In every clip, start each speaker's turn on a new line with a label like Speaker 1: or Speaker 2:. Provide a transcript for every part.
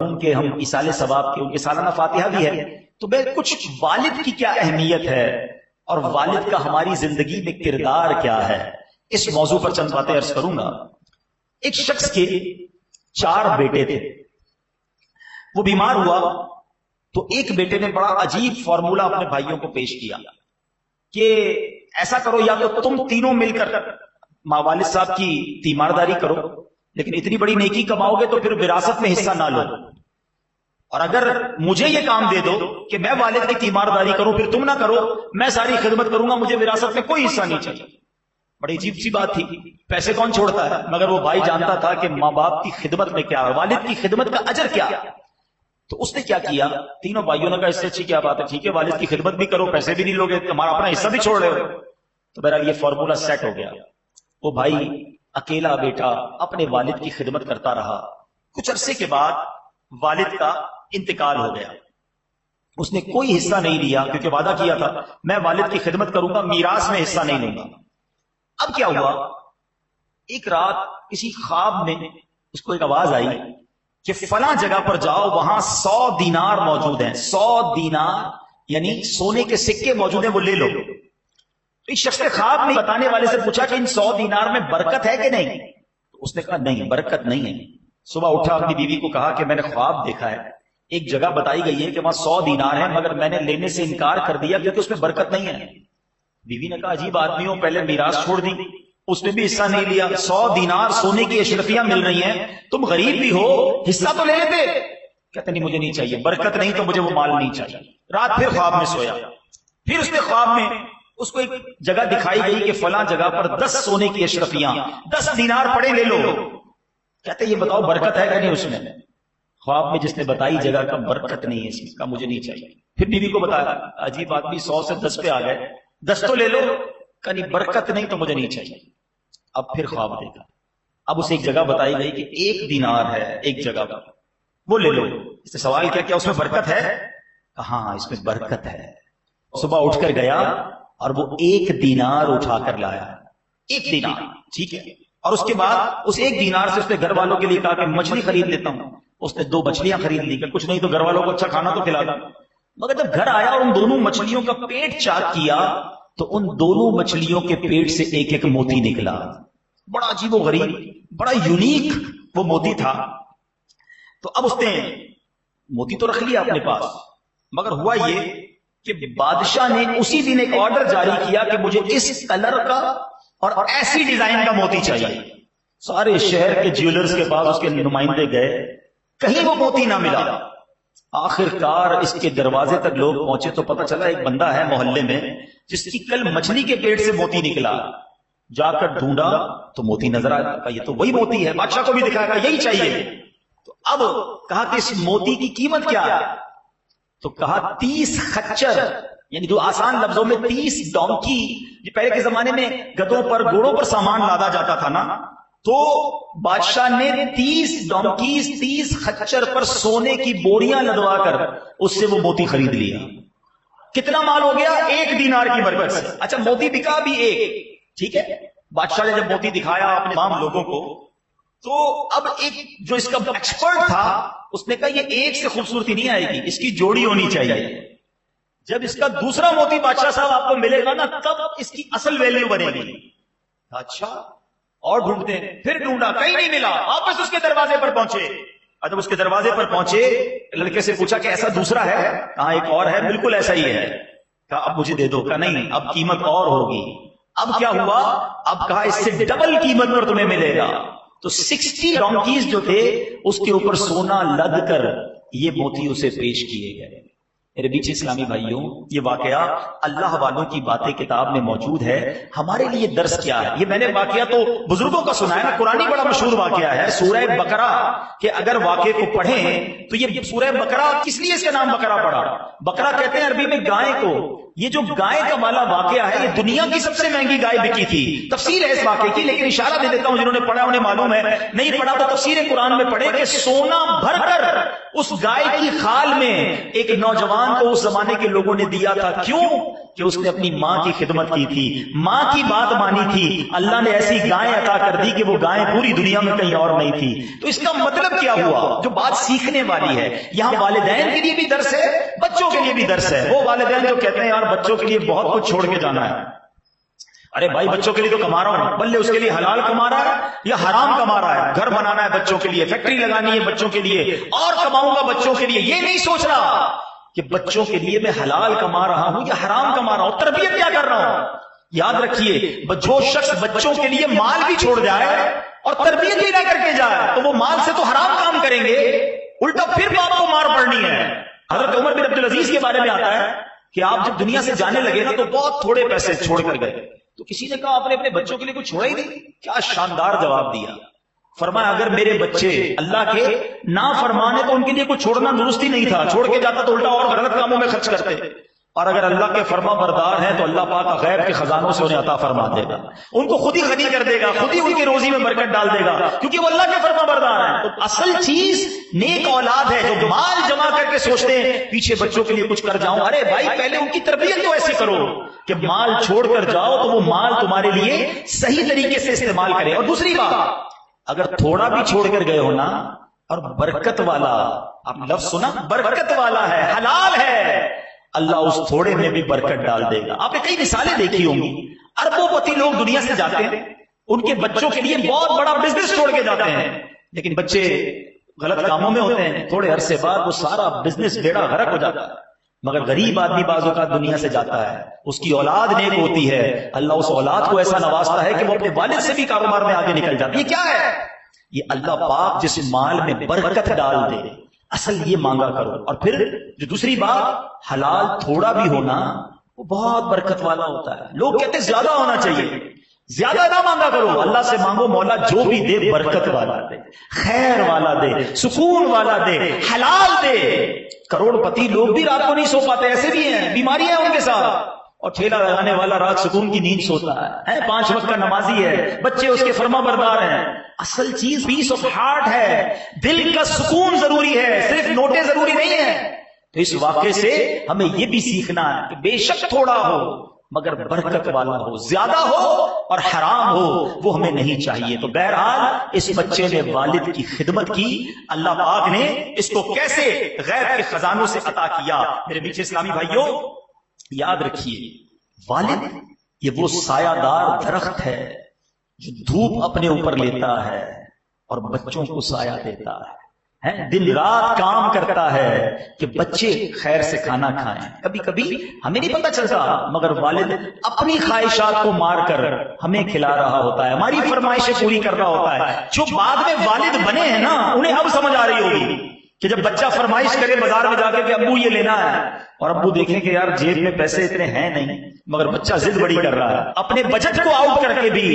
Speaker 1: ان کے ہم ایصال ثواب کے ان کے سالانہ فاتحہ بھی ہے، تو میں کچھ والد کی کیا اہمیت ہے اور والد کا ہماری زندگی میں کردار کیا ہے، اس موضوع پر چند باتیں عرض کروں گا۔ ایک شخص کے 4 بیٹے تھے، وہ بیمار ہوا تو ایک بیٹے نے بڑا عجیب فارمولہ اپنے بھائیوں کو پیش کیا کہ ایسا کرو، یا تو تم تینوں مل کر ماں والد صاحب کی تیمارداری کرو، لیکن اتنی بڑی نیکی کماؤ گے تو پھر وراثت میں حصہ نہ لو، اور اگر مجھے یہ کام دے دو کہ میں والد کی تیمارداری کروں پھر تم نہ کرو، میں ساری خدمت کروں گا، مجھے وراثت میں کوئی حصہ نہیں چاہیے۔ بڑی عجیب سی بات تھی، پیسے کون چھوڑتا ہے، مگر وہ بھائی جانتا تھا کہ ماں باپ کی خدمت میں کیا ہے، والد کی خدمت کا اجر کیا ہے۔ تو اس نے کیا کیا، تینوں بھائیوں نے کہا اس سے اچھی کیا بات ہے، ٹھیک ہے والد کی خدمت بھی کرو، پیسے بھی نہیں لوگے، تمہارا اپنا حصہ بھی چھوڑ رہے ہو۔ تو بہرحال یہ فارمولہ سیٹ ہو گیا، وہ بھائی اکیلا بیٹا اپنے والد کی خدمت کرتا رہا۔ کچھ عرصے کے بعد والد کا انتقال ہو گیا، اس نے کوئی حصہ نہیں لیا کیونکہ وعدہ کیا تھا میں والد کی خدمت کروں گا، میراث میں حصہ نہیں لوں گا۔ اب کیا ہوا، ایک رات کسی خواب میں اس کو ایک آواز آئی کہ فلاں جگہ پر جاؤ، وہاں 100 دینار موجود ہیں، 100 دینار یعنی سونے کے سکے موجود ہیں، وہ لے لو۔ تو اس شخص نے خواب میں بتانے والے سے پوچھا کہ ان 100 دینار میں برکت ہے کہ نہیں، تو اس نے کہا نہیں برکت نہیں ہے۔ صبح اٹھا اپنی بیوی کو کہا کہ میں نے خواب دیکھا ہے، ایک جگہ بتائی گئی ہے کہ وہاں 100 دینار ہے، مگر میں نے لینے سے انکار کر دیا کیونکہ اس میں برکت نہیں ہے۔ بیوی نے کہا عجیب آدمی ہو، پہلے میراث چھوڑ دی، اس نے بھی حصہ نہیں لیا، 100 دینار سونے کی اشرفیاں مل رہی ہیں، تم غریب بھی ہو حصہ تو لے لیتے۔ کہتے نہیں مجھے نہیں چاہیے، برکت نہیں تو مجھے وہ مال نہیں چاہیے۔ رات پھر خواب میں سویا، پھر اس نے خواب میں اس کو ایک جگہ دکھائی گئی کہ فلاں جگہ پر 10 سونے کی اشرفیاں، 10 دینار پڑے لے لو۔ کہتے یہ بتاؤ برکت ہے کہ نہیں اس میں؟ خواب میں جس نے بتائی جگہ کا برکت نہیں ہے اس میں، کا مجھے نہیں چاہیے۔ پھر بیوی کو بتایا، عجیب آدمی 100 سے 10 پہ آ گئے، 10 تو لے لو، کہ نہیں برکت نہیں تو مجھے نہیں چاہیے۔ اب پھر خواب دیکھا، اب اسے ایک جگہ بتائی گئی کہ 1 دینار ہے ایک جگہ پر، وہ لے لو۔ اس نے سوال کیا اس میں برکت ہے؟ ہاں اس میں برکت ہے۔ صبح اٹھ کر گیا اور وہ 1 دینار اٹھا کر لایا، 1 دینار، ٹھیک ہے۔ اور اس کے بعد اس 1 دینار سے اس نے گھر والوں کے لیے کہا کہ مچھلی خرید لیتا ہوں، اس نے 2 مچھلیاں خرید لی کہ کچھ نہیں تو گھر والوں کو اچھا کھانا تو کھلا دوں۔ مگر جب گھر آیا اور ان دونوں مچھلیوں کا پیٹ چاک کیا تو ان دونوں مچھلیوں کے پیٹ سے ایک ایک موتی نکلا، بڑا عجیب و غریب، بڑا یونیک وہ موتی تھا۔ تو اب اس نے موتی تو رکھ لیا اپنے پاس، مگر ہوا یہ کہ بادشاہ نے اسی دن ایک آرڈر جاری کیا کہ مجھے اس کلر کا اور ایسی ڈیزائن کا موتی چاہیے۔ سارے شہر کے جیولرز کے پاس اس کے نمائندے گئے، کہیں وہ موتی نہ ملا۔ آخر کار اس کے دروازے تک لوگ پہنچے تو پتہ چلا ایک بندہ ہے محلے میں جس کی کل مچھلی کے پیٹ سے موتی نکلا۔ جا کر ڈھونڈا تو موتی نظر آیا، کہا یہ تو وہی موتی ہے، بادشاہ کو بھی دکھایا، کہا یہی چاہیے۔ تو اب کہا کہ اس موتی کی قیمت کیا ہے؟ تو کہا 30 خچر، یعنی جو آسان لفظوں میں 30 ڈونکی، پہلے کے زمانے میں گدھوں پر گھوڑوں پر سامان لادا جاتا تھا نا، تو بادشاہ نے 30 ڈونکیز 30 خچر پر سونے کی بوریاں لدوا کر اس سے وہ موتی خرید لیا۔ کتنا مال ہو گیا؟ 1 دینار کی برکت سے۔ اچھا موتی بکا بھی 1، ٹھیک ہے۔ بادشاہ نے جب موتی دکھایا اپنے تمام لوگوں کو تو اب ایک جو اس کا ایکسپرٹ تھا اس نے کہا یہ ایک سے خوبصورتی نہیں آئے گی، اس کی جوڑی ہونی چاہیے۔ جب اس کا دوسرا موتی بادشاہ صاحب آپ کو ملے گا نا تب اس کی اصل ویلیو بنے گی۔ اچھا اور ڈھونڈتے ہیں، پھر ڈھونڈا کہیں نہیں ملا، واپس اس کے دروازے پر پہنچے۔ جب اس کے دروازے پر پہنچے لڑکے سے پوچھا کہ ایسا دوسرا ہے؟ کہا ایک اور ہے، بالکل ایسا ہی ہے۔ کہا اب مجھے دے دو۔ کہا نہیں اب قیمت اور ہوگی۔ اب کیا ہوا؟ اب کہا اس سے ڈبل قیمت پر تمہیں ملے گا۔ تو 60 ڈونکیز جو تھے اس کے اوپر سونا لد کر یہ موتی اسے پیش کیے گئے۔ میرے بیچ اسلامی بھائیوں، یہ واقعہ اللہ والوں کی باتیں کتاب میں موجود ہے، ہمارے لیے درس کیا ہے؟ یہ میں نے واقعہ تو بزرگوں کا سنا ہے نا، قرآنی بڑا مشہور واقعہ ہے سورہ بقرہ، کہ اگر واقعے کو پڑھیں تو یہ سورہ بقرہ کس لیے اس کا نام بقرہ پڑا؟ بقرہ کہتے ہیں عربی میں گائے کو۔ یہ جو گائے کا والا واقعہ ہے یہ دنیا کی سب سے مہنگی گائے بکی تھی، تفصیل ہے اس واقعے کی، لیکن اشارہ دے دیتا ہوں جنہوں نے پڑھا انہیں معلوم ہے، نہیں پڑھا تو تفسیر قرآن میں پڑھے کہ سونا بھر کر اس گائے کی خال میں ایک نوجوان کو اس زمانے کے لوگوں نے دیا تھا۔ کیوں کہ اس نے اپنی ماں کی خدمت کی تھی، ماں کی بات مانی تھی، اللہ نے ایسی گائیں عطا کر دی کہ وہ گائیں پوری دنیا میں کہیں اور نہیں تھی. تو اس کا مطلب کیا ہوا؟ جو بات سیکھنے والی ہے، یہاں والدین کے لیے بھی درس ہے، بچوں کے لیے بھی درس ہے. وہ والدین جو کہتے ہیں یار بچوں کے لیے بہت کچھ چھوڑ کے جانا ہے، ارے بھائی بچوں کے لیے تو کما رہا ہوں، بلے اس کے لیے حلال کما رہا ہے یا حرام کما رہا ہے، گھر بنانا ہے بچوں کے لیے، فیکٹری لگانی ہے بچوں کے لیے، اور کماؤں گا بچوں کے لیے. یہ نہیں سوچ رہا کہ بچوں کے لیے میں حلال کما رہا ہوں یا حرام کما رہا ہوں، تربیت کیا کر رہا ہوں. یاد رکھیے جو شخص بچوں کے لیے مال بھی چھوڑ جائے اور تربیت بھی نہ کر کے جائے تو وہ مال سے تو حرام کام کریں گے، الٹا پھر باپ کو مار پڑنی ہے. حضرت عمر بن عبدالعزیز کے بارے میں آتا ہے کہ آپ جب دنیا سے جانے لگے نا تو بہت تھوڑے پیسے چھوڑ کر گئے. تو کسی نے کہا آپ نے اپنے بچوں کے لیے کچھ چھوڑا ہی نہیں. کیا شاندار جواب دیا. فرمایا اگر میرے بچے اللہ کے نافرمان ہیں تو ان کے لیے کچھ چھوڑنا درست ہی نہیں تھا، چھوڑ کے جاتا تو الٹا اور غلط کاموں میں خرچ کرتے، اور اگر اللہ کے فرما بردار ہیں تو اللہ پاک غیب کے خزانوں سے انہیں عطا فرما دے گا، ان کو خود ہی غنی کر دے گا، خود ہی ان کی روزی میں برکت ڈال دے گا، کیونکہ وہ اللہ کے فرما بردار ہیں. تو اصل چیز نیک اولاد ہے جو مال جمع کر کے سوچتے ہیں پیچھے بچوں کے لیے کچھ کر جاؤں. ارے بھائی پہلے ان کی تربیت تو ایسی کرو کہ مال چھوڑ کر جاؤ تو وہ مال تمہارے لیے صحیح طریقے سے استعمال کرے. اور دوسری بات، اگر تھوڑا بھی چھوڑ کر گئے ہو نا اور برکت والا، آپ لفظ سنا، برکت والا ہے، حلال ہے، اللہ اس تھوڑے میں بھی برکت ڈال دے گا. آپ نے کئی مثالیں دیکھی ہوں گی، اربوں پتی لوگ دنیا سے جاتے ہیں، ان کے بچوں کے لیے بہت بڑا بزنس چھوڑ کے جاتے ہیں، لیکن بچے غلط کاموں میں ہوتے ہیں، تھوڑے عرصے بعد وہ سارا بزنس بیڑا غرق ہو جاتا ہے. مگر غریب آدمی بعض اوقات دنیا سے جاتا ہے، اس کی اولاد نیک ہوتی ہے، اللہ اس اولاد کو ایسا نوازتا ہے کہ وہ اپنے والد سے بھی کاروبار میں آگے نکل جاتی ہے. یہ کیا ہے؟ یہ اللہ پاک جس مال میں برکت ڈال دے، اصل یہ مانگا کرو. اور پھر جو دوسری بات، حلال تھوڑا بھی ہونا وہ بہت برکت والا ہوتا ہے. لوگ کہتے ہیں زیادہ ہونا چاہیے، زیادہ نہ مانگا کرو، اللہ سے مانگو مولا جو بھی دے برکت والا دے، خیر والا دے، سکون والا دے، حلال دے. کروڑ پتی لوگ بھی رات کو نہیں سو پاتے، ایسے بھی ہیں، بیماریاں ہیں ان کے ساتھ، اور ٹھیلا لگانے والا رات سکون کی نیند سوتا ہے، 5 وقت کا نمازی ہے، بچے اس کے فرما بردار ہیں. اصل چیز پیس آف ہارٹ ہے، دل کا سکون ضروری ہے، صرف نوٹیں ضروری نہیں ہے. تو اس واقعے سے ہمیں یہ بھی سیکھنا ہے کہ بے شک تھوڑا ہو مگر برکت والا ہو، زیادہ ہو اور حرام ہو وہ ہمیں نہیں چاہیے. تو بہرحال اس بچے نے والد کی خدمت کی، اللہ پاک نے اس کو کیسے غیب کے خزانوں سے عطا کیا. میرے پیچھے اسلامی بھائیوں یاد رکھیے، والد یہ وہ سایہ دار درخت ہے جو دھوپ اپنے اوپر لیتا ہے اور بچوں کو سایہ دیتا ہے، دن رات کام کرتا ہے کہ بچے خیر سے کھانا کھائیں. کبھی کبھی ہمیں نہیں پتہ چلتا مگر والد اپنی خواہشات کو مار کر ہمیں کھلا رہا ہوتا ہے، ہماری فرمائشیں پوری کر رہا ہوتا ہے. جو بعد میں والد بنے ہیں نا انہیں اب سمجھ آ رہی ہوگی کہ جب بچہ فرمائش کرے بازار میں جا کے کہ ابو یہ لینا ہے، اور ابو دیکھیں کہ یار جیب میں پیسے اتنے ہیں نہیں مگر بچہ ضد بڑی کر رہا ہے، اپنے بجٹ کو آؤٹ کر کے بھی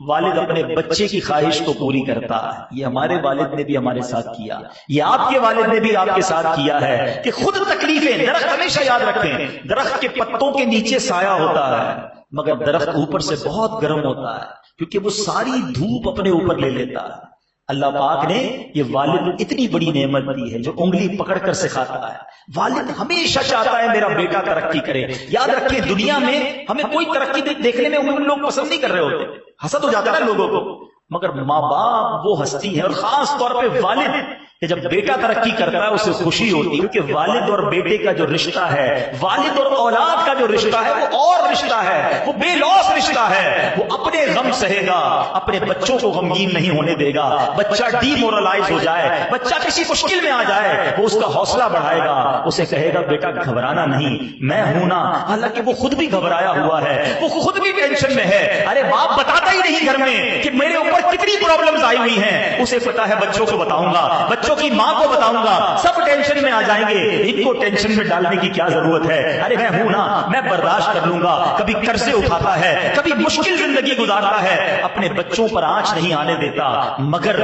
Speaker 1: والد اپنے بچے کی خواہش کو پوری کرتا ہے. یہ ہمارے والد نے بھی ہمارے ساتھ کیا، یہ آپ کے والد نے بھی آپ کے ساتھ کیا ہے کہ خود تکلیفیں. درخت ہمیشہ یاد رکھیں، درخت کے پتوں کے نیچے سایہ ہوتا ہے مگر درخت اوپر سے بہت گرم ہوتا ہے کیونکہ وہ ساری دھوپ اپنے اوپر لے لیتا ہے. اللہ پاک نے یہ والد اتنی بڑی نعمت دی ہے جو انگلی پکڑ کر سکھاتا ہے. والد ہمیشہ چاہتا ہے میرا بیٹا ترقی کرے. یاد رکھیں دنیا میں ہمیں کوئی ترقی دیکھنے میں لوگ پسند نہیں کر رہے ہوتے، حسد ہو جاتا ہے لوگوں کو، مگر ماں باپ وہ ہستی ہے، اور خاص طور پہ والد کہ جب بیٹا ترقی کرتا ہے اسے خوشی ہوتی ہے، کیونکہ والد اور بیٹے کا جو رشتہ ہے، والد اور اولاد کا جو رشتہ ہے وہ اور رشتہ ہے، وہ بے لوث رشتہ ہے. وہ اپنے غم سہے گا، اپنے بچوں کو غمگین نہیں ہونے دے گا. بچہ ڈی مورلائز ہو جائے، بچہ کسی مشکل میں آ جائے وہ اس کا حوصلہ بڑھائے گا، اسے کہے گا بیٹا گھبرانا نہیں، میں ہوں نا. حالانکہ وہ خود بھی گھبرایا ہوا ہے، وہ خود بھی ٹینشن میں ہے. ارے باپ بتاتا ہی نہیں گھر میں کہ میرے اوپر کتنی پرابلمز آئی ہوئی ہیں، اسے پتا ہے بچوں کو بتاؤں گا، بچوں کی ماں کو بتاؤں گا، سب ٹینشن میں آ جائیں گے، ان کو ٹینشن میں ڈالنے کی کیا ضرورت ہے. ارے میں ہوں نا، میں برداشت کر لوں گا. کبھی قرضے اٹھاتا ہے، کبھی مشکل زندگی گزارتا ہے، اپنے بچوں پر آنچ نہیں آنے دیتا. مگر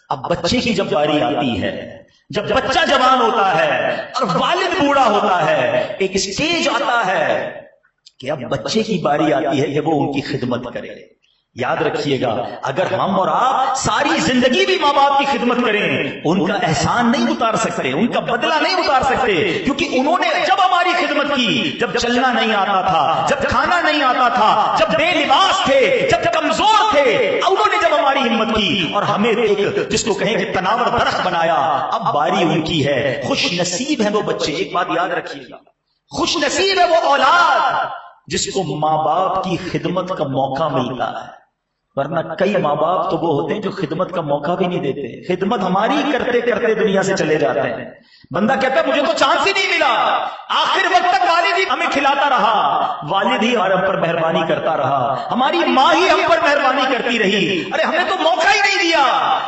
Speaker 1: اب بچے کی جب باری آتی ہے، جب بچہ جوان ہوتا ہے اور والد بوڑھا ہوتا ہے، ایک سٹیج آتا ہے کہ اب بچے کی باری آتی ہے کہ وہ ان کی خدمت کرے. یاد رکھیے گا اگر ہم اور آپ ساری زندگی بھی ماں باپ کی خدمت کریں ان کا احسان نہیں اتار سکتے، ان کا بدلہ نہیں اتار سکتے، کیونکہ انہوں نے جب ہماری ہماری خدمت کی، جب چلنا نہیں آتا تھا، جب کھانا نہیں آتا تھا، جب بے لباس تھے، جب کمزور تھے، انہوں نے جب ہماری ہمت کی اور ہمیں ایک جس کو کہیں کہ تناور درخت بنایا، اب باری ان کی ہے۔ خوش نصیب ہے وہ بچے، ایک بات یاد رکھیے گا، خوش نصیب ہے وہ اولاد جس کو ماں باپ کی خدمت کا موقع ملتا ہے، ورنہ کئی ماں باپ تو وہ ہوتے ہیں جو خدمت کا موقع بھی نہیں دیتے، خدمت ہماری کرتے کرتے دنیا سے چلے جاتے ہیں۔ بندہ کہتا ہے مجھے تو چانس ہی نہیں ملا، آخر وقت تک والد ہی ہمیں کھلاتا رہا، والد ہی ہم پر مہربانی کرتا رہا، ہماری ماں ہی ہم پر مہربانی کرتی رہی، ارے ہمیں تو موقع ہی نہیں دیا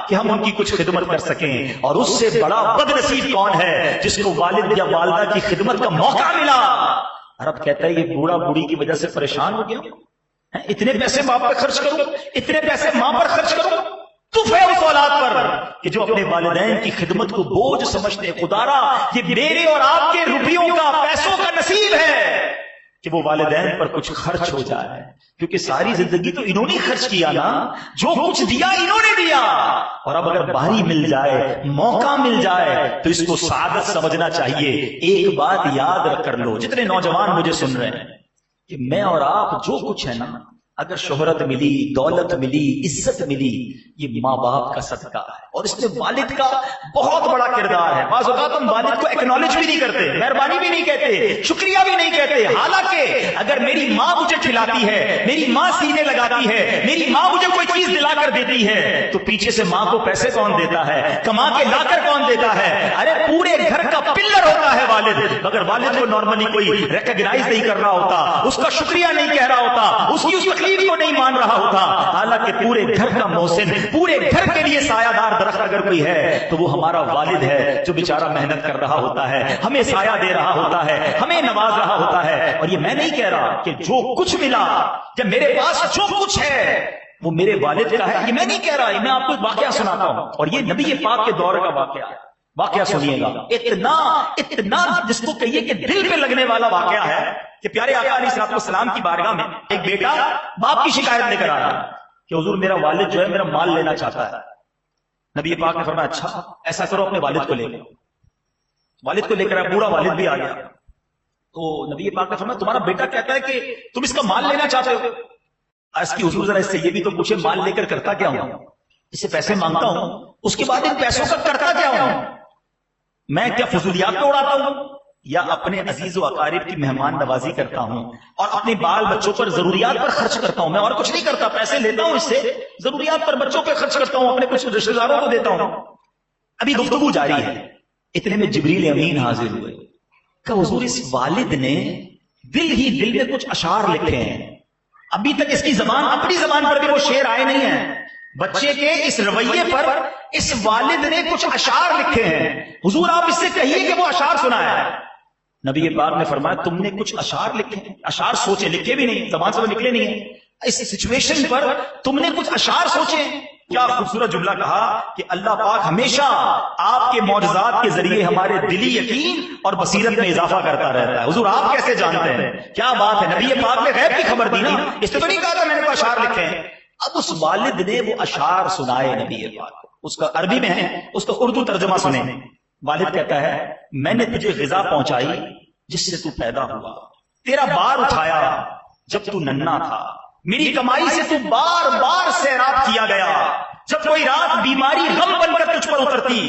Speaker 1: کہ ہم ان کی کچھ خدمت کر سکیں۔ اور اس سے بڑا بد نصیب کون ہے جس کو والد یا والدہ کی خدمت کا موقع ملا۔ عرب کہتا ہے یہ بوڑھا بوڑھی کی وجہ سے پریشان ہو گیا، اتنے پیسے باپ پر خرچ کرو، اتنے پیسے ماں پر خرچ کرو، تف ہے اس اولاد پر کہ جو اپنے والدین کی خدمت کو بوجھ سمجھتے۔ خدارا یہ میرے اور آپ کے روپیوں کا، پیسوں کا نصیب ہے کہ وہ والدین پر کچھ خرچ ہو جائے، کیونکہ ساری زندگی تو انہوں نے خرچ کیا نا، جو کچھ دیا انہوں نے دیا، اور اب اگر باری مل جائے، موقع مل جائے تو اس کو سعادت سمجھنا چاہیے۔ ایک بات یاد رکھ کر لو، جتنے نوجوان مجھے سن رہے ہیں، کہ میں اور آپ جو کچھ ہے نا، اگر شہرت ملی، دولت ملی، عزت ملی، یہ ماں باپ کا صدقہ ہے، اور اس میں والد کا بہت بڑا کردار ہے۔ بعض اوقات ہم والد کو ایکنالج بھی نہیں کرتے، مہربانی بھی نہیں کہتے، شکریہ بھی نہیں کہتے، حالانکہ اگر میری ماں مجھے کھلاتی ہے، میری ماں سینے لگاتی ہے، میری ماں مجھے کوئی چیز دلا کر دیتی ہے، تو پیچھے سے ماں کو پیسے کون دیتا ہے، کما کے لا کر کون دیتا ہے؟ ارے پورے گھر کا پلر ہوتا ہے والد، مگر والد کو نارملی کوئی ریکگنائز نہیں کر رہا ہوتا، اس کا شکریہ نہیں کہہ رہا ہوتا، اس کی کو نہیں مان رہا ہوتا، حالانکہ پورے گھر کا محسن، پورے گھر کے لیے سایہ دار درخت اگر کوئی ہے تو وہ ہمارا والد ہے، جو بیچارہ محنت کر رہا ہوتا ہے، ہمیں سایہ دے رہا ہوتا ہے، ہمیں نواز رہا ہوتا ہے۔ اور یہ میں نہیں کہہ رہا کہ جو کچھ ملا، جب میرے پاس جو کچھ ہے وہ میرے والد کا ہے، یہ میں نہیں کہہ رہا، میں آپ کو ایک واقعہ سناتا ہوں، اور یہ نبی پاک کے دور کا واقعہ ہے۔ واقعہ سنیے گا، اتنا جس کو کہیے کہ دل پہ لگنے والا واقعہ ہے کہ پیارے آقا علیہ السلام کی بارگاہ میں ایک بیٹا باپ کی شکایت لے کر آیا کہ حضور میرا والد جو ہے میرا مال لینا چاہتا ہے۔ نبی پاک نے فرمایا اچھا ایسا کرو، اپنے والد کو لے لو۔ والد کو لے کر بوڑھا والد بھی آ گیا، تو نبی پاک نے فرمایا تمہارا بیٹا کہتا ہے کہ تم اس کا مال لینا چاہتے ہو۔ اس کی حضور ذرا اس سے یہ بھی تو پوچھے مال لے کر کرتا کیا ہوں، اس سے پیسے مانگتا ہوں، اس کے بعد ان پیسوں کا کرتا کیا ہوں؟ میں کیا فضولیات پہ اڑاتا ہوں، یا اپنے عزیز و اقارب کی مہمان نوازی کرتا ہوں اور اپنے بال بچوں پر ضروریات پر خرچ کرتا ہوں؟ میں اور کچھ نہیں کرتا، پیسے لیتا ہوں اس سے، ضروریات پر بچوں پہ خرچ کرتا ہوں، اپنے کچھ رشتہ داروں کو دیتا ہوں۔ ابھی گفتگو جاری ہے، اتنے میں جبریل امین حاضر ہوئے کہ حضور اس والد نے دل ہی دل میں کچھ اشعار لکھے ہیں، ابھی تک اس کی زبان، اپنی زبان پر بھی وہ شعر آئے نہیں ہیں، بچے کے اس رویے پر اس والد نے کچھ اشعار لکھے ہیں، حضور آپ اس سے کہیے کہ وہ اشعار سنائے۔ نبی پاک نے فرمایا تم نے کچھ اشعار لکھے ہیں؟ اشعار سوچے، لکھے بھی نہیں، زبان سے وہ نکلے نہیں ہیں، اس سچویشن پر تم نے کچھ اشعار سوچے؟ کیا خوبصورت جملہ کہا کہ اللہ پاک ہمیشہ آپ کے معجزات کے ذریعے ہمارے دلی یقین اور بصیرت میں اضافہ کرتا رہتا ہے۔ حضور آپ کیسے جانتے ہیں؟ کیا بات ہے، نبی پاک نے غیب کی خبر دی نا، اس نے تو نہیں کہا تھا میں نے کوئی اشعار لکھے ہیں۔ اب اس والد نے وہ اشعار سنائے نبی پاک، اس کا عربی میں ہے، اس کا اردو ترجمہ سنیں۔ والد کہتا ہے میں نے تجھے غذا پہنچائی جس سے تو پیدا ہوا، تیرا بار اٹھایا جب تو ننھا تھا، میری کمائی سے تو بار بار سیراب کیا گیا، جب کوئی رات بیماری غم بن کر تجھ پر اترتی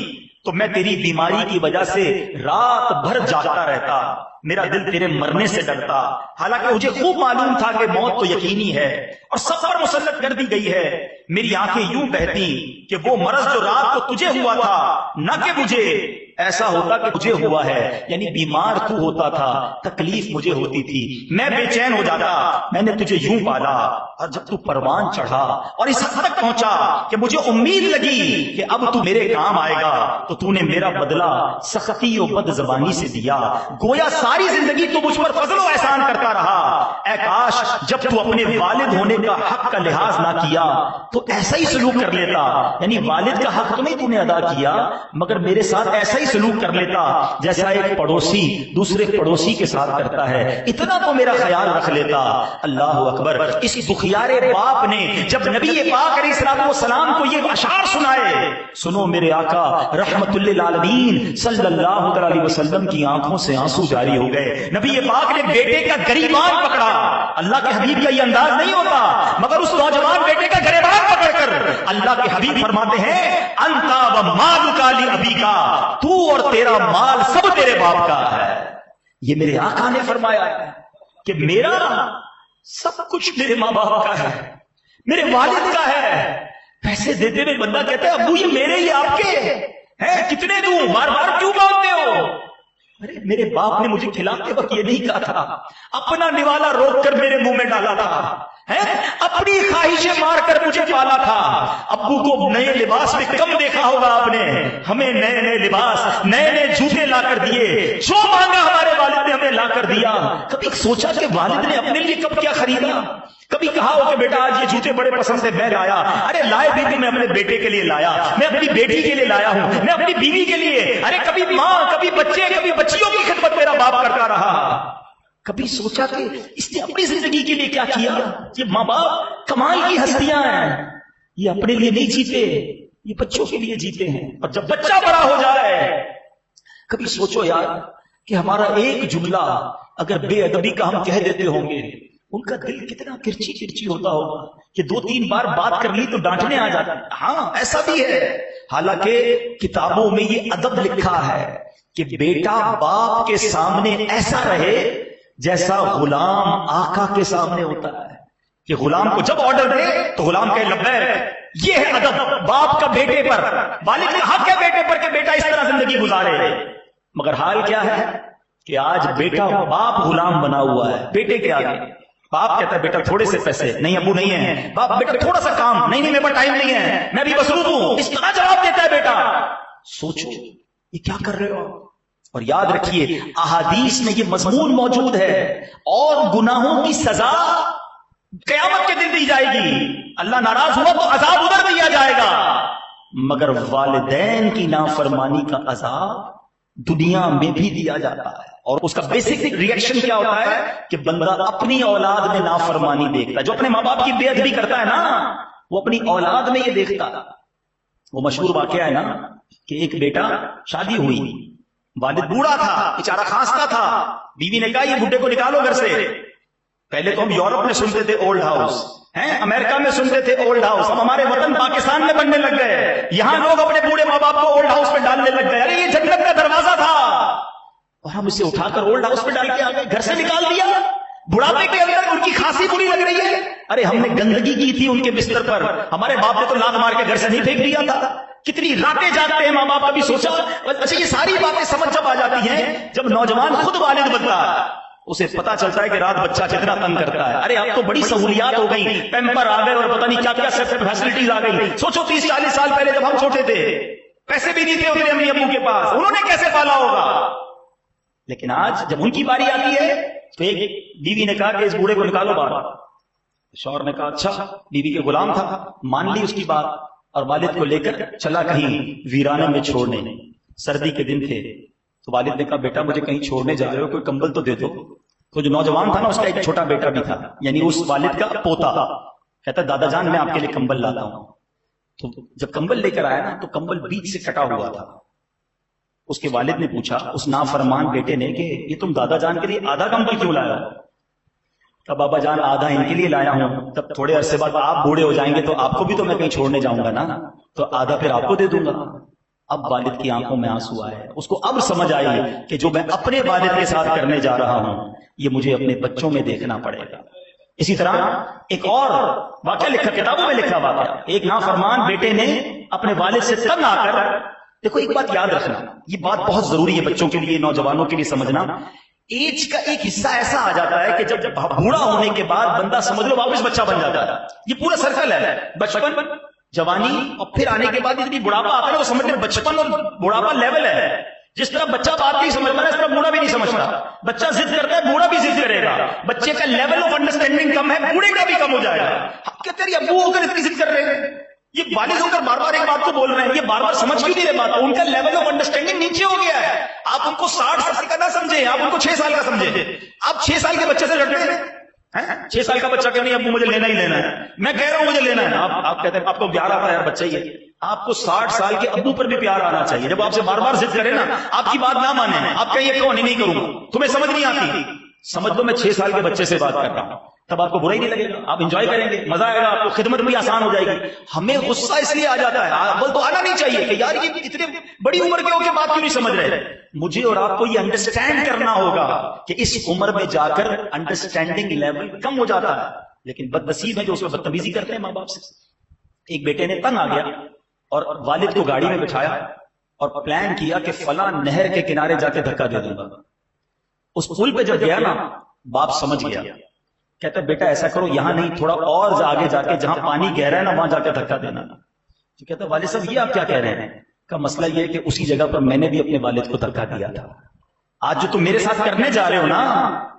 Speaker 1: تو میں تیری بیماری کی وجہ سے رات بھر جاگتا رہتا، میرا دل تیرے مرنے سے ڈرتا، حالانکہ مجھے خوب معلوم تھا کہ موت تو یقینی ہے اور سب پر مسلط کر دی گئی ہے، میری آنکھیں یوں بہتی کہ وہ مرض جو رات کو تجھے ہوا تھا نہ کہ مجھے، ایسا ہوتا کہ مجھے ہوا ہے، یعنی بیمار تو ہوتا تھا، تکلیف مجھے ہوتی تھی، میں بے چین ہو جاتا، میں نے تجھے یوں پالا، اور جب تو پروان چڑھا اور اس حد تک پہنچا کہ مجھے امید لگی کہ اب تو میرے کام آئے گا، تو تو نے میرا بدلہ سختی و بد زبانی سے دیا، گویا ساری زندگی تو مجھ پر فضل و احسان کرتا رہا، اے کاش جب تو اپنے والد ہونے کا حق کا لحاظ نہ کیا تو ایسا ہی سلوک کر لیتا، یعنی والد کا حق تو نہیں تو نے ادا کیا مگر میرے ساتھ ایسا ہی ہی سلوک کر لیتا جیسا ایک پڑوسی دوسرے پڑوسی کے ساتھ کرتا ہے، اتنا تو میرا خیال رکھ لیتا۔ اللہ اکبر! اس دکھیارے باپ نے جب نبی پاک علیہ الصلوۃ والسلام کو یہ اشعار سنائے، سنو میرے آقا رحمت للعالمین صلی اللہ علیہ وسلم کی آنکھوں سے آنسو جاری ہو گئے۔ نبی پاک نے بیٹے کا گریبان پکڑا، اللہ کے حبیب کا یہ انداز نہیں ہوتا، مگر اس نوجوان بیٹے کا گریبان پکڑ کر اللہ کے حبیب فرماتے ہیں انتا و مالک لابیک، تو اور تیرا مال سب تیرے باپ کا ہے۔ یہ میرے آقا نے فرمایا ہے کہ میرا سب کچھ میرے ماں باپ کا ہے، میرے والد کا ہے۔ پیسے دیتے ہوئے بندہ کہتا ہے ابو یہ میرے ہی آپ کے ہیں، کتنے دوں، بار بار کیوں مانگتے ہو؟ ارے میرے باپ نے مجھے کھلاتے وقت یہ نہیں کہا تھا، اپنا نوالا روک کر میرے منہ میں ڈالا تھا، اپنی خواہشیں مار کر مجھے پالا تھا۔ ابو کو نئے لباس میں کم دیکھا ہوگا آپ نے، ہمیں نئے نئے لباس نئے نئے جوتے لا کر دیے، جو مانگا ہمارے والد نے ہمیں لا کر دیا۔ کبھی سوچا کہ والد نے اپنے لیے کب کیا خریدا؟ کبھی کہا ہو کہ بیٹا آج یہ جوتے بڑے پسند سے میں لایا؟ ارے لائے بھی تو میں اپنے بیٹے کے لیے لایا، میں اپنی بیٹی کے لیے لایا ہوں، میں اپنی بیوی کے لیے۔ ارے کبھی ماں، کبھی بچے، کبھی بچیوں کی خدمت میرا باپ کرتا رہا۔ کبھی سوچا کہ اس نے اپنی زندگی کے لیے کیا کیا؟ یہ ماں باپ کمال کی ہستیاں ہیں، یہ اپنے لیے نہیں جیتے، یہ بچوں کے لیے جیتے ہیں۔ اور جب بچہ بڑا ہو جائے، کبھی سوچو یار کہ ہمارا ایک جملہ اگر بے ادبی کا ہم کہہ دیتے ہوں گے، ان کا دل کتنا کرچی کرچی ہوتا ہوگا کہ 2-3 بار بات کر لی تو ڈانٹنے آ جاتا ہے۔ ہاں ایسا بھی ہے، حالانکہ کتابوں میں یہ ادب لکھا ہے کہ بیٹا باپ کے سامنے ایسا رہے جیسا غلام آقا کے سامنے ہوتا ہے، کہ غلام کو جب آرڈر دے تو غلام کہے لبیک۔ یہ ہے ادب باپ کا بیٹے پر، والد کا حق ہے بیٹے پر کہ بیٹا اس طرح زندگی گزارے۔ مگر حال کیا ہے کہ آج بیٹا باپ غلام بنا ہوا ہے بیٹے کے آگے۔ باپ کہتا ہے بیٹا تھوڑے سے پیسے، نہیں ابو نہیں ہے۔ باپ بیٹا تھوڑا سا کام، نہیں میرے پاس ٹائم نہیں ہے، میں بھی مصروف ہوں، اس طرح جواب دیتا ہے بیٹا۔ سوچو یہ کیا کر رہے ہو؟ اور یاد رکھیے احادیث میں یہ مضمون موجود ہے، اور گناہوں کی سزا قیامت کے دن دی جائے گی۔ اللہ ناراض ہوا تو عذاب ادھر دیا جائے گا، مگر والدین کی نافرمانی کا عذاب دنیا میں بھی دیا جاتا ہے۔ اور اس کا بیسک ریئیکشن کیا ہوتا ہے کہ بندہ اپنی اولاد میں نافرمانی دیکھتا ہے۔ جو اپنے ماں باپ کی بے ادبی کرتا ہے نا، وہ اپنی اولاد میں یہ دیکھتا ہے۔ وہ مشہور واقعہ ہے نا کہ ایک بیٹا، شادی ہوئی، والد بوڑھا تھا، بیچارہ کھانستا تھا، بیوی نے کہا یہ بڈھے کو نکالو گھر سے۔ پہلے تو ہم یورپ میں سنتے تھے اولڈ ہاؤس، امریکہ میں سنتے تھے اولڈ ہاؤس، ہم ہمارے وطن پاکستان میں بننے لگ گئے، یہاں لوگ اپنے بوڑھے ماں باپ کو اولڈ ہاؤس میں ڈالنے لگ گئے۔ ارے یہ جنت کا دروازہ تھا، اور ہم اسے اٹھا کر اولڈ ہاؤس میں ڈال کے آ گئے، گھر سے نکال دیا۔ بڑھاپے کے اندر ان کی کھانسی بری لگ رہی ہے، ارے ہم نے گندگی کی تھی ان کے بستر پر، ہمارے باپ نے تو لات مار کے گھر سے نہیں پھینک دیا تھا۔ کتنی راتیں جاگتے ہیں ماں باپ، کبھی سوچا؟ اچھا یہ ساری باتیں سمجھ جب آ جاتی ہیں جب نوجوان خود والد بنتا ہے، اسے پتا چلتا ہے کہ رات بچہ کتنا تنگ کرتا ہے۔ ارے اب تو بڑی سہولیات ہو گئی، پیمپر آ گئے اور پتہ نہیں کیا کیا فیسلٹیز آ گئی۔ سوچو 30-40 سال پہلے جب ہم چھوٹے تھے، پیسے بھی نہیں تھے اپنے امی ابو کے پاس، انہوں نے کیسے پالا ہوگا؟ لیکن آج جب ان کی باری آتی ہے تو ایک بیوی نے کہا کہ اس بوڑھے کو نکالو باہر، شوہر نے کہا اچھا، بیوی کے غلام تھا، مان لی اس کی بات، اور والد کو لے کر چلا کہیں ویرانے میں چھوڑنے۔ سردی کے دن تھے تو والد نے کہا بیٹا مجھے کہیں چھوڑنے جا رہے ہو، کوئی کمبل تو دے دو۔ تو جو نوجوان تھا نا، اس کا ایک چھوٹا بیٹا بھی تھا، یعنی اس والد کا پوتا، کہتا دادا جان میں آپ کے لیے کمبل لاتا ہوں۔ تو جب کمبل لے کر آیا نا تو کمبل بیچ سے کٹا ہوا تھا۔ اس کے والد نے پوچھا اس نافرمان بیٹے نے کہ یہ تم دادا جان کے لیے آدھا کمبل کیوں لایا؟ کہا بابا جان آدھا ان کے لیے لایا ہوں، تب تھوڑے عرصے بعد آپ بوڑھے ہو جائیں گے تو آپ کو بھی تو میں کہیں چھوڑنے جاؤں گا نا، تو آدھا پھر آپ کو دے دوں گا۔ اب والد کی آنکھوں میں آنسو آئے، اس کو اب سمجھ آئی کہ جو میں اپنے والد کے ساتھ کرنے جا رہا ہوں یہ مجھے اپنے بچوں میں دیکھنا پڑے گا۔ اسی طرح ایک اور واقعہ لکھا، کتابوں میں لکھا واقعہ، ایک نافرمان بیٹے نے اپنے والد سے تنگ آ کر، دیکھو ایک بات یاد رکھنا، یہ بات بہت ضروری ہے بچوں کے لیے، نوجوانوں کے لیے سمجھنا، ایج کا ایک حصہ ایسا آ جاتا ہے کہ جب بوڑھا ہونے کے بعد بندہ سمجھ لو واپس بچہ بن جاتا ہے۔ یہ پورا سرکل ہے، بچپن، جوانی، اور پھر آنے کے بعد اتنی بڑھاپا آتا ہے، وہ سمجھ لیں بچپن اور بڑھاپا لیول ہے۔ جس طرح بچہ بات نہیں سمجھتا ہے اس طرح بوڑھا بھی نہیں سمجھتا، بچہ ضد کرتا ہے بوڑھا بھی ضد کرے گا، بچے کا لیول آف انڈرسٹینڈنگ کم ہے، بوڑھے کا بھی کم ہو جائے گا۔ کہ تیری ابو ہو کر اتنی ضد کر رہے ہیں، یہ والد ہو کر بار بار ایک بات کو بول رہے ہیں، یہ بار بار سمجھ کیوں نہیں رہے بات؟ ان کا لیول آف انڈرسٹینڈنگ نیچے ہو گیا ہے. آپ ان کو 60 سال کا نہ سمجھیں، آپ ان کو 6 سال کا سمجھیں. آپ 6 سال کے بچے سے لڑتے ہیں. 6 سال کا بچہ کہہ نہیں ابو مجھے لینا ہی لینا ہے، میں کہہ رہا ہوں مجھے لینا ہے. آپ کہتے ہیں آپ کو پیار آتا ہے، یار بچہ ہی ہے. آپ کو 60 سال کے ابو پر بھی پیار آنا چاہیے. جب آپ سے بار بار ضد کرے نا، آپ کی بات نہ مانے، آپ کہیں یہ کون نہیں کروں گا، تمہیں سمجھ نہیں آتی، سمجھ لو میں 6 سال کے بچے سے بات کر رہا ہوں. تب آپ کو برا ہی نہیں لگے گا، آپ انجوائے کریں گے، مزہ آئے گا، آپ کو خدمت بھی آسان ہو جائے گی. ہمیں غصہ اس لیے آ جاتا ہے، اول تو آنا نہیں چاہیے کہ یار یہ اتنے بڑی عمر کے ہو کے بات کیوں نہیں سمجھ رہے. مجھے اور آپ کو یہ انڈرسٹینڈ کرنا ہوگا کہ اس عمر میں جا کر انڈرسٹینڈنگ لیول کم ہو جاتا ہے. لیکن بد نصیب ہے جو اس میں بدتمیزی کرتے ہیں ماں باپ سے. ایک بیٹے نے تنگ آ گیا اور والد کو گاڑی میں بٹھایا اور پلان کیا کہ فلاں نہر کے کنارے جا کے دھکا دے دوں گا. اس پل پہ جب گیا نا، باپ سمجھ گیا، کہتا بیٹا ایسا کرو یہاں نہیں، تھوڑا اور آگے جا کے جہاں پانی گہرا ہے نا وہاں جا کے دھکا دینا. تو کہتا والد صاحب یہ آپ کیا کہہ رہے ہیں؟ کا مسئلہ یہ ہے کہ اسی جگہ پر میں نے بھی اپنے والد کو دھکا دیا تھا. آج جو تم میرے ساتھ کرنے جا رہے ہو نا،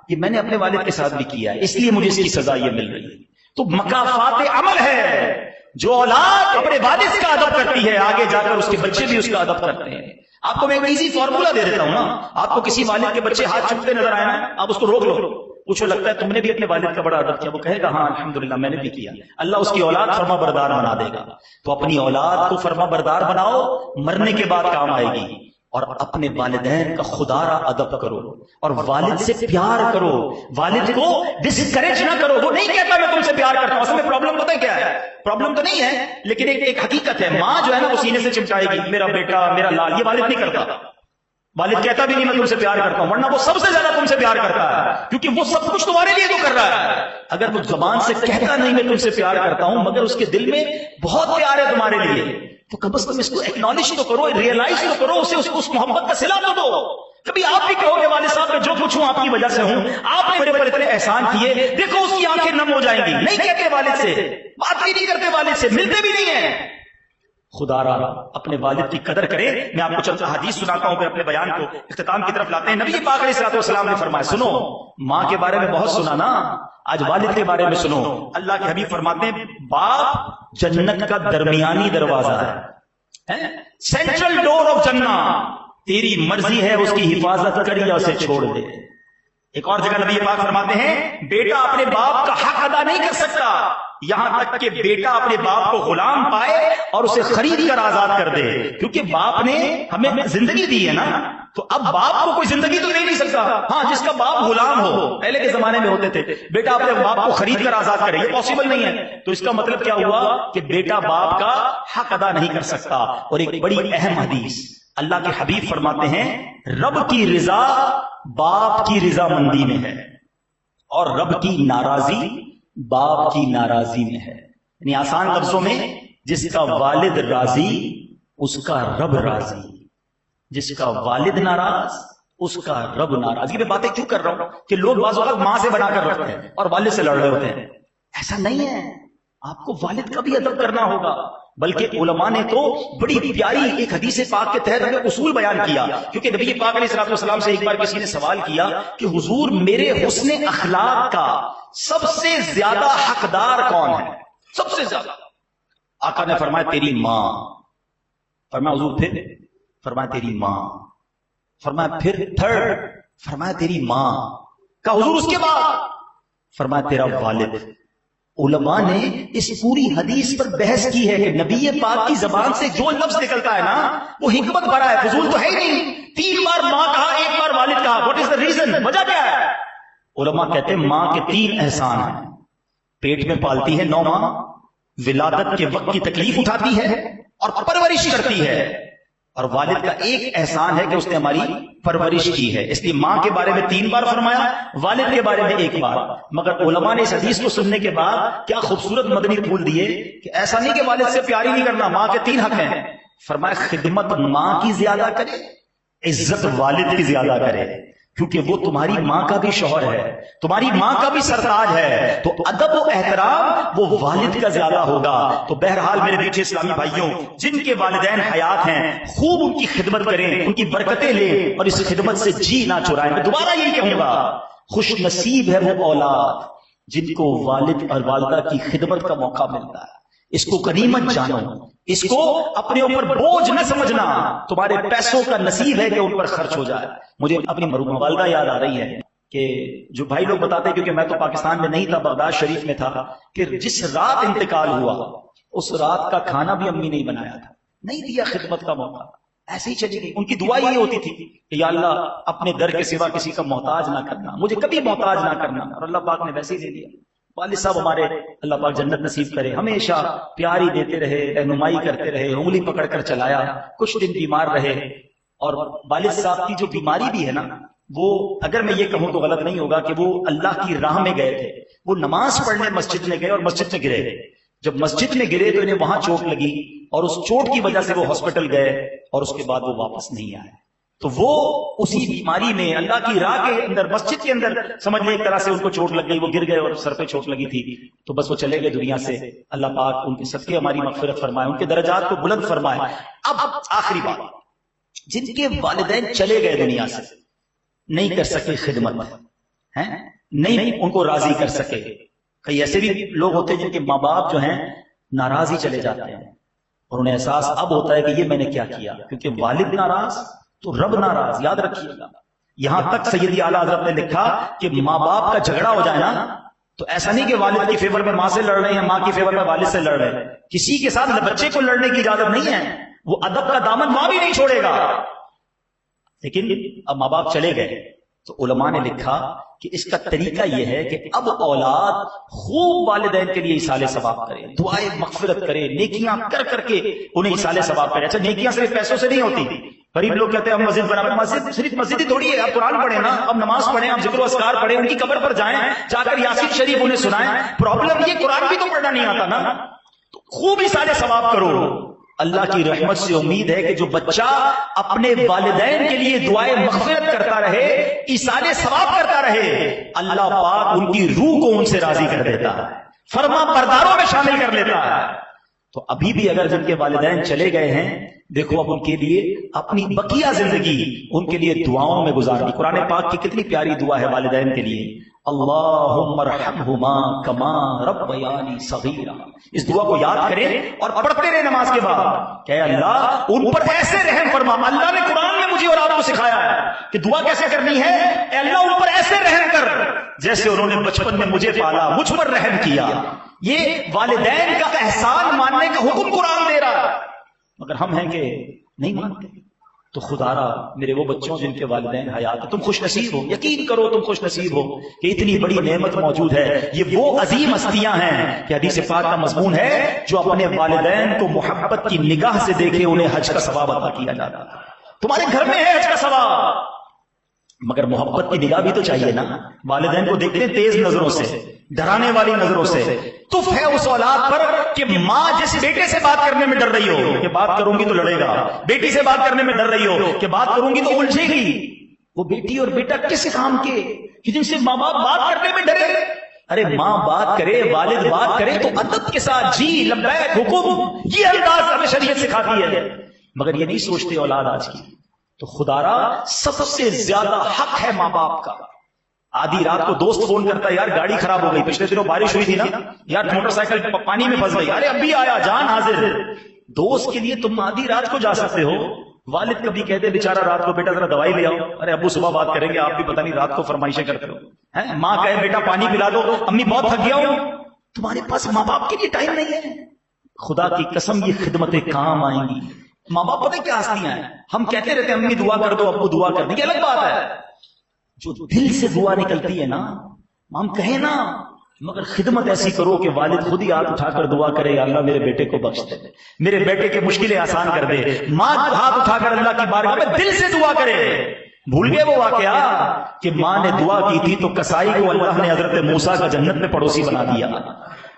Speaker 1: یہ میں نے اپنے والد کے ساتھ بھی کیا ہے، اس لیے مجھے اس کی سزا یہ مل رہی ہے. تو مکافات عمل ہے. جو اولاد اپنے والد کا ادب کرتی ہے، آگے جا کر اس کے بچے بھی اس کا ادب کرتے ہیں. آپ کو میں ایک ایزی فارمولا دے دیتا ہوں نا. آپ کو کسی والد کے بچے ہاتھ چومتے نظر آئے نا، آپ اس کو روک لو، پوچھو لگتا ہے تم نے بھی اپنے والد کا بڑا ادب کیا؟ وہ کہے گا ہاں الحمدللہ میں نے بھی کیا. اللہ اس کی اولاد فرما بردار بنا دے گا. تو اپنی اولاد کو فرما بردار بناؤ، مرنے کے بعد کام آئے گی. اور اپنے والدین کا خدا را ادب کرو اور والد سے پیار کرو. والد کو ڈسکریج نہ کرو. وہ نہیں کہتا میں تم سے پیار کرتا ہوں، اصل میں پرابلم پتہ ہے کیا ہے؟ پرابلم تو نہیں ہے، لیکن ایک حقیقت ہے. ماں جو ہے نا وہ سینے سے چمٹائے گی میرا بیٹا میرا لال. یہ والد نہیں کرتا. والد کہتا بھی نہیں میں تم سے پیار کرتا ہوں، ورنہ وہ سب سے زیادہ تم سے پیار کرتا ہے، کیونکہ وہ سب کچھ تمہارے لیے تو کر رہا ہے. اگر وہ زبان سے کہتا نہیں میں تم سے پیار کرتا ہوں، مگر اس کے دل میں بہت پیار ہے تمہارے لیے، تو کم از کم اس کو ایکنالج تو کرو، ریئلائز تو کرو، اسے اس محبت کا صلہ تو دو. کبھی آپ بھی کہو کہ والد صاحب میں جو کچھ ہوں آپ کی وجہ سے ہوں، آپ نے میرے پر اتنے احسان کیے، دیکھو اس کی آنکھیں نم ہو جائیں گی. نہیں کہتے والد سے، بات بھی نہیں کرتے والد سے، ملتے بھی نہیں ہیں. خدا را اپنے والد کی قدر کرے. میں آپ کو چند حدیث سناتا ہوں، پھر اپنے بیان کو اختتام کی طرف لاتے ہیں. نبی پاک علیہ الصلوۃ والسلام نے فرمایا، سنو ماں کے بارے میں بہت سنا نا، آج والد کے بارے میں سنو. اللہ کے حبیب فرماتے ہیں باپ جنت کا درمیانی دروازہ ہے، سینٹرل ڈور آف جنہ. تیری مرضی ہے اس کی حفاظت کر یا اسے چھوڑ دے. ایک اور جگہ نبی پاک فرماتے ہیں بیٹا اپنے باپ کا حق ادا نہیں کر سکتا یہاں تک کہ بیٹا اپنے باپ کو غلام پائے اور اسے خرید کر آزاد کر دے. کیونکہ باپ نے ہمیں زندگی دی ہے نا، تو اب باپ کو کوئی زندگی تو دے نہیں سکتا. ہاں جس کا باپ غلام ہو، پہلے کے زمانے میں ہوتے تھے، بیٹا اپنے باپ کو خرید کر آزاد کرے، یہ پاسبل نہیں ہے. تو اس کا مطلب کیا ہوا کہ بیٹا باپ کا حق ادا نہیں کر سکتا. اور ایک بڑی اہم حدیث، اللہ کے حبیب فرماتے ہیں رب کی رضا باپ کی رضا مندی میں ہے اور رب کی ناراضی باپ کی ناراضی میں ہے. یعنی آسان لفظوں میں جس کا والد راضی اس کا رب راضی، جس کا والد ناراض اس کا رب ناراض. یہ میں باتیں کیوں کر رہا ہوں کہ لوگ بعض اوقات ماں سے بنا کر رکھتے ہیں اور والد سے لڑ رہے ہوتے ہیں. ایسا نہیں ہے، آپ کو والد کا بھی ادب کرنا ہوگا. بلکہ علماء نے تو بڑی پیاری ایک حدیث پاک کے تحت ہمیں اصول بیان کیا. کیونکہ نبی پاک علیہ الصلوۃ والسلام سے ایک بار کسی نے سوال کیا کہ حضور میرے حسن اخلاق کا سب سے زیادہ حقدار کون ہے؟ سب سے زیادہ. آقا نے فرمایا تیری ماں. فرمایا حضور پھر؟ فرمایا تیری ماں. فرمایا پھر تھرڈ؟ فرمایا تیری ماں. کہا حضور اس کے بعد؟ فرمایا تیرا والد. علماء نے اس پوری حدیث پر بحث کی ہے کہ نبی پاک کی زبان سے جو لفظ نکلتا ہے نا وہ حکمت بھرا ہے، فضول تو ہے ہی نہیں. 3 بار ماں کہا، 1 بار والد کہا. What is the reason? وجہ کیا ہے؟ علماء کہتے ہیں ماں کے 3 احسان ہیں. پیٹ میں پالتی ہے 9 ماہ، ولادت کے وقت کی تکلیف اٹھاتی ہے اور پرورش کرتی ہے. اور والد کا ایک احسان ہے کہ اس نے ہماری پرورش کی ہے. اس لیے ماں کے بارے میں 3 بار فرمایا، والد کے بارے میں 1 بار. مگر علماء نے اس حدیث کو سننے کے بعد کیا خوبصورت مدنی پھول دیے کہ ایسا نہیں کہ والد سے پیار ہی نہیں کرنا، ماں کے 3 حق ہیں. فرمایا خدمت ماں کی زیادہ کرے، عزت والد کی زیادہ کرے، کیونکہ وہ تمہاری ماں کا بھی شوہر ہے، تمہاری ماں کا بھی سرتاج ہے. تو ادب و احترام وہ والد کا زیادہ ہوگا. تو بہرحال میرے میٹھے اسلامی بھائیوں، جن کے والدین حیات ہیں خوب ان کی خدمت کریں، ان کی برکتیں لیں اور اس خدمت سے جی نہ چرائیں. میں دوبارہ یہی کہوں گا خوش نصیب ہے وہ اولاد جن کو والد اور والدہ کی خدمت کا موقع ملتا ہے. اس کو غنیمت جانو، اس کو اپنے اوپر بوجھ نہ سمجھنا، تمہارے پیسوں کا نصیب ہے کہ ان پر خرچ ہو جائے۔ مجھے اپنی مرحومہ والدہ یاد آ رہی ہے کہ جو بھائی لوگ بتاتے ہیں، کیونکہ میں تو پاکستان میں نہیں تھا، بغداد شریف میں تھا، کہ جس رات انتقال ہوا اس رات کا کھانا بھی امی نے بنایا تھا، نہیں دیا خدمت کا موقع، ایسے ہی چلی گئی۔ ان کی دعا یہ ہوتی تھی کہ یا اللہ اپنے در کے سوا کسی کا محتاج نہ کرنا، مجھے کبھی محتاج نہ کرنا، اور اللہ پاک نے ویسے ہی دے دیا۔ والد صاحب ہمارے اللہ پاک جنت نصیب کرے، ہمیشہ پیاری دیتے رہے، رہنمائی کرتے رہے، انگلی پکڑ کر چلایا، کچھ دن بیمار رہے۔ اور والد صاحب کی جو بیماری بھی ہے نا، وہ اگر میں یہ کہوں تو غلط نہیں ہوگا کہ وہ اللہ کی راہ میں گئے تھے، وہ نماز پڑھنے مسجد میں گئے اور مسجد میں گرے۔ جب مسجد میں گرے تو انہیں وہاں چوٹ لگی، اور اس چوٹ کی وجہ سے وہ ہاسپٹل گئے، اور اس کے بعد وہ واپس نہیں آئے۔ تو وہ اسی بیماری میں اللہ کی راہ کے اندر، مسجد کے اندر سمجھ لیں ایک طرح سے ان کو چوٹ لگ گئی، وہ گر گئے اور سر پہ چوٹ لگی تھی، تو بس وہ چلے گئے دنیا سے۔ اللہ پاک ان کے صدقے ہماری مغفرت فرمائے، ان کے درجات کو بلند فرمائے۔ اب آخری بات، جن کے والدین چلے گئے دنیا سے، نہیں کر سکے خدمت، نہیں ان کو راضی کر سکے۔ کئی ایسے بھی لوگ ہوتے ہیں جن کے ماں باپ جو ہیں ناراض ہی چلے جاتے ہیں، اور انہیں احساس اب ہوتا ہے کہ یہ میں نے کیا کیا، کیونکہ والد ناراض تو رب ناراض، یاد رکھیے گا۔ یہاں تک سیدی اعلیٰ حضرت نے لکھا کہ ماں باپ کا جھگڑا ہو جائے نا، تو ایسا نہیں کہ والد کی فیور میں ماں سے لڑ رہے ہیں، ماں کی فیور میں والد سے لڑ رہے ہیں، کسی کے ساتھ بچے کو لڑنے کی اجازت نہیں ہے، وہ ادب کا دامن ماں بھی نہیں چھوڑے گا۔ لیکن اب ماں باپ چلے گئے تو علماء نے لکھا کہ اس کا طریقہ یہ ہے کہ اب اولاد خوب والدین کے لیے ایصال ثواب کرے، دعائیں مغفرت کرے، نیکیاں کر کر کے انہیں ایصال ثواب کرے۔ اچھا نیکیاں صرف پیسوں سے نہیں ہوتی، غریب لوگ کہتے ہیں ہم مسجد بنا، مسجد صرف مسجد ہی تھوڑی ہے، آپ قرآن پڑھیں نا، اب نماز پڑھیں، آپ ذکر و اذکار پڑھیں، ان کی قبر پر جائیں، جا کر یاسین شریف انہیں سنائیں۔ پرابلم یہ قرآن بھی تو پڑھنا نہیں آتا نا، تو خوب ایصال ثواب کرو۔ اللہ کی رحمت سے امید ہے کہ جو بچہ اپنے والدین کے لیے دعائیں مغفرت کرتا رہے، ایصال ثواب کرتا رہے، اللہ پاک ان کی روح کو ان سے راضی کر دیتا ہے، فرما برداروں میں شامل کر لیتا ہے۔ تو ابھی بھی اگر جن کے والدین چلے گئے ہیں، دیکھو اب ان کے لیے اپنی بقیہ زندگی ان کے لیے دعاؤں میں گزارنی۔ قرآن پاک کی کتنی پیاری دعا ہے والدین کے لیے، اللہم ارحمہما کما ربیانی صغیرا۔ اس دعا کو یاد کریں اور پڑھتے رہے نماز کے بعد کہ اے اللہ ان پر ایسے رحم فرما۔ اللہ نے قرآن میں مجھے اور آپ کو سکھایا ہے کہ دعا کیسے کرنی ہے، اے اللہ ان پر ایسے رحم کر جیسے انہوں نے بچپن میں مجھے پالا، مجھ پر رحم کیا۔ یہ والدین کا احسان ماننے کا حکم قرآن دے رہا ہے، مگر ہم ہیں کہ نہیں مانتے۔ تو خدا را میرے وہ بچوں جن کے والدین حیات ہیں، تم خوش نصیب ہو، یقین کرو تم خوش نصیب ہو کہ اتنی بڑی نعمت موجود ہے۔ یہ وہ عظیم ہستیاں ہیں کہ حدیث پاک کا مضمون ہے جو اپنے والدین کو محبت کی نگاہ سے دیکھے انہیں حج کا ثواب عطا کیا جاتا ہے۔ تمہارے گھر میں ہے حج کا ثواب، مگر محبت کی نگاہ بھی تو چاہیے نا۔ والدین کو دیکھتے ہیں تیز نظروں سے، ڈرانے والی نظروں سے، تف ہے اس اولاد پر کہ ماں جس بیٹے سے بات کرنے میں ڈر رہی ہو کہ بات کروں گی تو لڑے گا، بیٹی سے بات کرنے میں ڈر رہی ہو کہ بات کروں گی تو الجھے گی۔ وہ بیٹی اور بیٹا کس کام کے کہ جن سے ماں باپ بات کرنے میں ڈرے؟ ارے ماں بات کرے، والد بات کرے تو ادب کے ساتھ جی لبیک حکم، یہ انداز ہمیں شریعت سکھاتی ہے، مگر یہ نہیں سوچتے اولاد آج کی۔ تو خدا را سب سے زیادہ حق ہے ماں باپ کا۔ آدھی رات کو دوست فون کرتا ہے، یار گاڑی خراب ہو گئی، پچھلے دنوں بارش ہوئی تھی نا، یار موٹر سائیکل پانی میں پھنس گئی، ارے ابھی آیا، جان حاضر۔ دوست کے لیے تم آدھی رات کو جا سکتے ہو، والد کبھی کہتے بیچارہ رات کو بیٹا ذرا دوائی لے آؤ، ارے ابو صبح بات کریں گے، آپ بھی پتہ نہیں رات کو فرمائشیں کرتے ہو۔ ماں کہے بیٹا پانی پلا دو، امی بہت تھک گیا ہوں، تمہارے پاس ماں باپ کے لیے ٹائم نہیں ہے۔ خدا کی قسم یہ خدمتیں کام آئیں گی۔ ماں باپ پتہ کیا ہستیاں ہیں، ہم کہتے رہتے ہیں امی دعا کر دو، ابو دعا کر دیں، یہ الگ بات ہے۔ جو دل سے دعا نکلتی ہے نا، ہم کہیں نا، مگر خدمت ایسی کرو کہ والد خود ہی ہاتھ اٹھا کر دعا کرے، یا اللہ میرے بیٹے کو بخش دے، میرے بیٹے کے مشکلیں آسان کر دے۔ ماں ہاتھ اٹھا کر اللہ کی بارگاہ میں دل سے دعا کرے۔ بھول گئے وہ واقعہ کہ ماں نے دعا کی تھی تو کسائی کو اللہ نے حضرت موسیٰ کا جنت میں پڑوسی بنا دیا۔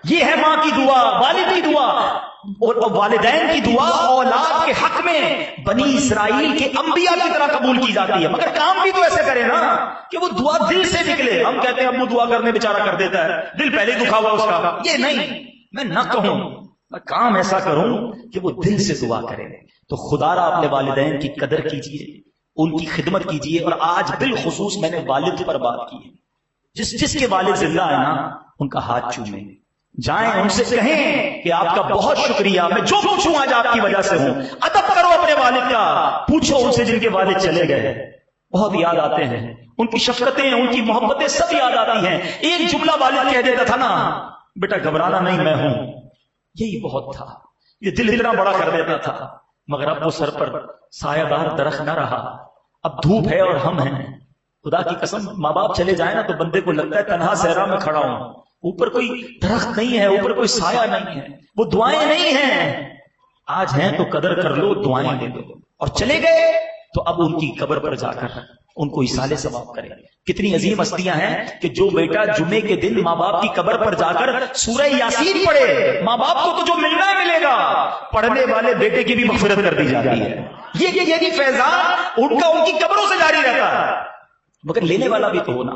Speaker 1: یہ ہے ماں کی دعا، والد کی دعا، اور والدین کی دعا اولاد کے حق میں بنی اسرائیل کے انبیاء کی طرح قبول کی جاتی ہے، مگر کام بھی تو ایسے کرے نا کہ وہ دعا دل سے نکلے۔ ہم کہتے ہیں ابو دعا کرنے بیچارہ کر دیتا ہے، دل پہلے دکھا ہوا اس کا، یہ نہیں، میں نہ کہوں، میں کام ایسا کروں کہ وہ دل سے دعا کرے۔ تو خدا را اپنے والدین کی قدر کیجیے، ان کی خدمت کیجیے، اور آج بالخصوص میں نے والد پر بات کی ہے، جس کے والد زندہ ہے نا ان کا ہاتھ چومیں، جائیں ان سے کہیں کہ آپ کا بہت شکریہ، میں جو کچھ ہوں آج آپ کی وجہ سے ہوں. ادب کرو اپنے والد کا، پوچھو ان سے جن کے والد چلے گئے، بہت یاد آتے ہیں، ان کی شفقتیں، ان کی محبتیں سب یاد آتی ہیں. ایک جملہ والد کہہ دیتا تھا نا، بیٹا گھبرانا نہیں، میں ہوں، یہی بہت تھا. یہ دل اتنا بڑا کر دیتا تھا. مگر اب وہ سر پر سایہ دار درخت نہ رہا، اب دھوپ ہے اور ہم ہیں. خدا کی قسم، ماں باپ چلے جائیں نا تو بندے کو لگتا ہے تنہا صحرا میں کھڑا ہوں، اوپر کوئی درخت نہیں ہے، اوپر کوئی سایہ نہیں ہے، وہ دعائیں نہیں ہیں. آج ہیں تو قدر کر لو، دعائیں دے دو. اور چلے گئے تو اب ان کی قبر پر جا کر ان کو اصالے ثواب کرے. کتنی عظیم ہستیاں ہیں کہ جو بیٹا جمعے کے دن ماں باپ کی قبر پر جا کر سورہ یاسین پڑھے، ماں باپ کو تو جو ملنا ہے ملے گا، پڑھنے والے بیٹے کی بھی مغفرت کر دی جاتی ہے. یہ فیضان ان کا ان کی قبروں سے جاری رہتا ہے. مگر لینے والا بھی تو ہونا.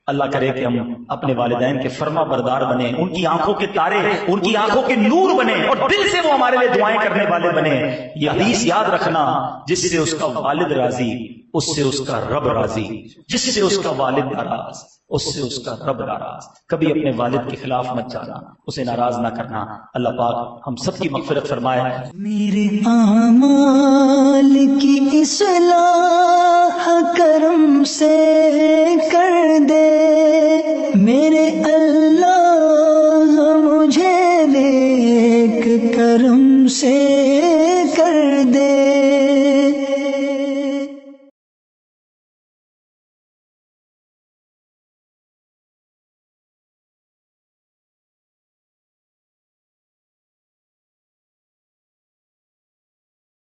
Speaker 1: اللہ کرے کہ ہم اپنے والدین کے فرما بردار بنے، ان کی آنکھوں کے تارے، ان کی آنکھوں کے نور بنے، اور دل سے وہ ہمارے لیے دعائیں کرنے والے بنے. یہ حدیث یاد رکھنا، جس سے اس کا والد راضی اس سے اس کا رب راضی، جس سے اس کا والد ناراض اس سے اس کا رب ناراض. کبھی اپنے والد کے خلاف مت جانا، اسے ناراض نہ کرنا. اللہ پاک ہم سب کی مغفرت فرمائے.
Speaker 2: میرے اعمال کی اصلاح کرم سے کر دے، میرے